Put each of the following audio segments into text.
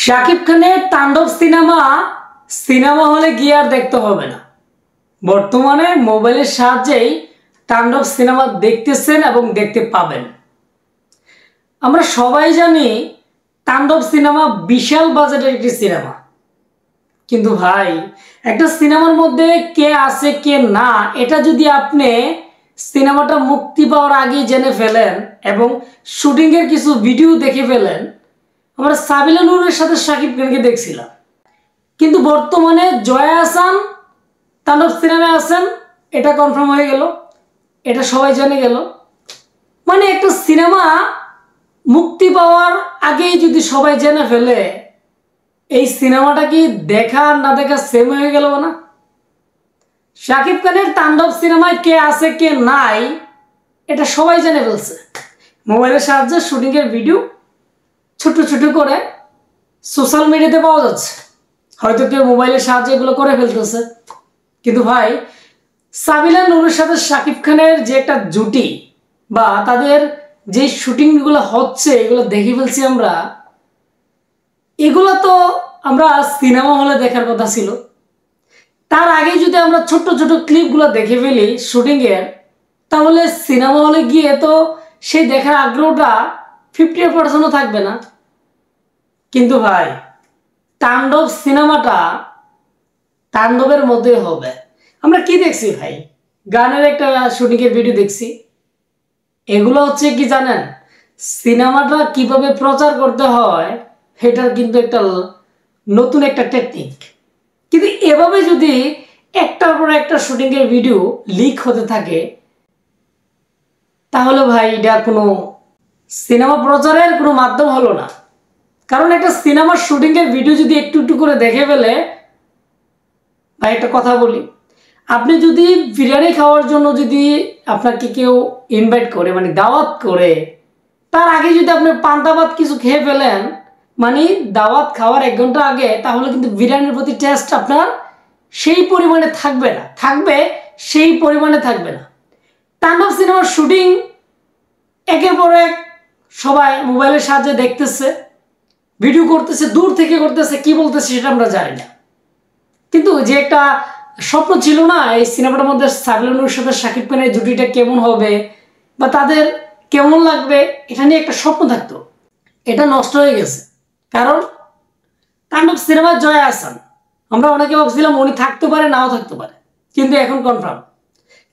শাকিব খানের তাণ্ডব cinema cinema হলে গিয়ে আর দেখতে হবে না। বর্তমানে মোবাইলের সাহায্যেই তাণ্ডব সিনেমা দেখতেছেন এবং দেখতে পাবেন। আমরা সবাই জানি তাণ্ডব সিনেমা বিশাল বাজেটের একটি সিনেমা, কিন্তু ভাই একটা সিনেমার মধ্যে কে আছে কে না এটা যদি আপনি সিনেমাটা মুক্তি পাওয়ার আগেই জেনে ফেলেন এবং শুটিংয়ের কিছু ভিডিও দেখে ফেলেন। আমরা সাবিলা নূরের সাথে শাকিব খানকে দেখছিলাম, কিন্তু বর্তমানে জয়া আহসান তাণ্ডব সিনেমায় আছেন এটা কনফার্ম হয়ে গেল, এটা সবাই জেনে গেল। মানে একটা সিনেমা মুক্তি পাওয়ার আগেই যদি সবাই জেনে ফেলে, এই সিনেমাটা কি দেখা আর না দেখা সেম হয়ে গেল না? শাকিব খানের তাণ্ডব সিনেমায় কে আছে কে নাই এটা সবাই জেনে ফেলছে। মোবাইলের সাহায্যে শুটিংয়ের ভিডিও ছোট ছোট করে সোশ্যাল মিডিয়াতে পাওয়া যাচ্ছে, হয়তো কেউ মোবাইলের সাহায্যে এগুলো করে ফেলতেছে। কিন্তু ভাই সাবিলা নূরের সাথে শাকিব খানের যে একটা জুটি বা তাদের যে শুটিংগুলো হচ্ছে এগুলো দেখে ফেলছি আমরা, এগুলো তো আমরা সিনেমা হলে দেখার কথা ছিল। তার আগে যদি আমরা ছোট ছোট ক্লিপগুলো দেখে ফেলি শুটিংয়ের, তাহলে সিনেমা হলে গিয়ে তো সেই দেখার আগ্রহটা 50% থাকবে না। কিন্তু ভাই তাণ্ডব সিনেমাটা তাণ্ডবের মধ্যে হবে। আমরা কি দেখছি ভাই, গানের একটা শুটিংয়ের ভিডিও দেখছি। এগুলো হচ্ছে কি জানেন, সিনেমাটা কিভাবে প্রচার করতে হয় সেটার কিন্তু একটা নতুন একটা টেকনিক। কিন্তু এভাবে যদি একটার পর একটা শুটিংয়ের ভিডিও লিক হতে থাকে, তাহলে ভাই এটা কোনো সিনেমা প্রচারের কোনো মাধ্যম হলো না। কারণ একটা সিনেমার শুটিংয়ের ভিডিও যদি একটু একটু করে দেখে ফেলে, ভাই একটা কথা বলি, আপনি যদি বিরিয়ানি খাওয়ার জন্য যদি আপনাকে কেউ ইনভাইট করে মানে দাওয়াত করে, তার আগে যদি আপনি পান্তা ভাত কিছু খেয়ে ফেলেন, মানে দাওয়াত খাওয়ার 1 ঘন্টা আগে, তাহলে কিন্তু বিরিয়ানির প্রতি টেস্ট আপনার সেই পরিমাণে থাকবে না, থাকবে সেই পরিমাণে থাকবে না। তাণ্ডব সিনেমার শুটিং একের পর এক সবাই মোবাইলের সাহায্যে দেখতেছে, ভিডিও করতেছে, দূর থেকে করতেছে, কি বলতেছে সেটা আমরা জানি না। কিন্তু যে একটা স্বপ্ন ছিল না এই সিনেমাটার মধ্যে সাবিলা নূরের সাথে শাকিব খানের জুটিটা কেমন হবে বা তাদের কেমন লাগবে, এটা নিয়ে একটা স্বপ্ন থাকতো, এটা নষ্ট হয়ে গেছে। কারণ তাণ্ডব সিনেমায় জয়া আহসান, আমরা অনেকে ভাবছিলাম উনি থাকতে পারে নাও থাকতে পারে, কিন্তু এখন কনফার্ম।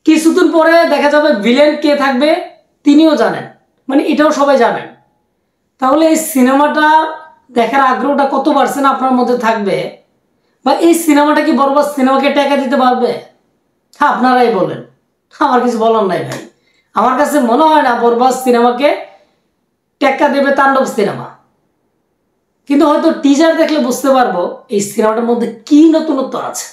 কিছুদিন পরে দেখা যাবে ভিলেন কে থাকবে তিনিও জানেন, মানে এটাও সবাই জানেন। তাহলে এই সিনেমাটা দেখার আগ্রহটা কত পার্সেন্ট আপনার মধ্যে থাকবে, বা এই সিনেমাটা কি বরবাদ সিনেমাকে টেকা দিতে পারবে? হ্যাঁ, আপনারাই বলেন, আমার কিছু বলার নাই ভাই। আমার কাছে মনে হয় না বরবাদ সিনেমাকে টেক্কা দেবে তাণ্ডব সিনেমা। কিন্তু হয়তো টিজার দেখলে বুঝতে পারবো এই সিনেমাটার মধ্যে কি নতুনত্ব আছে।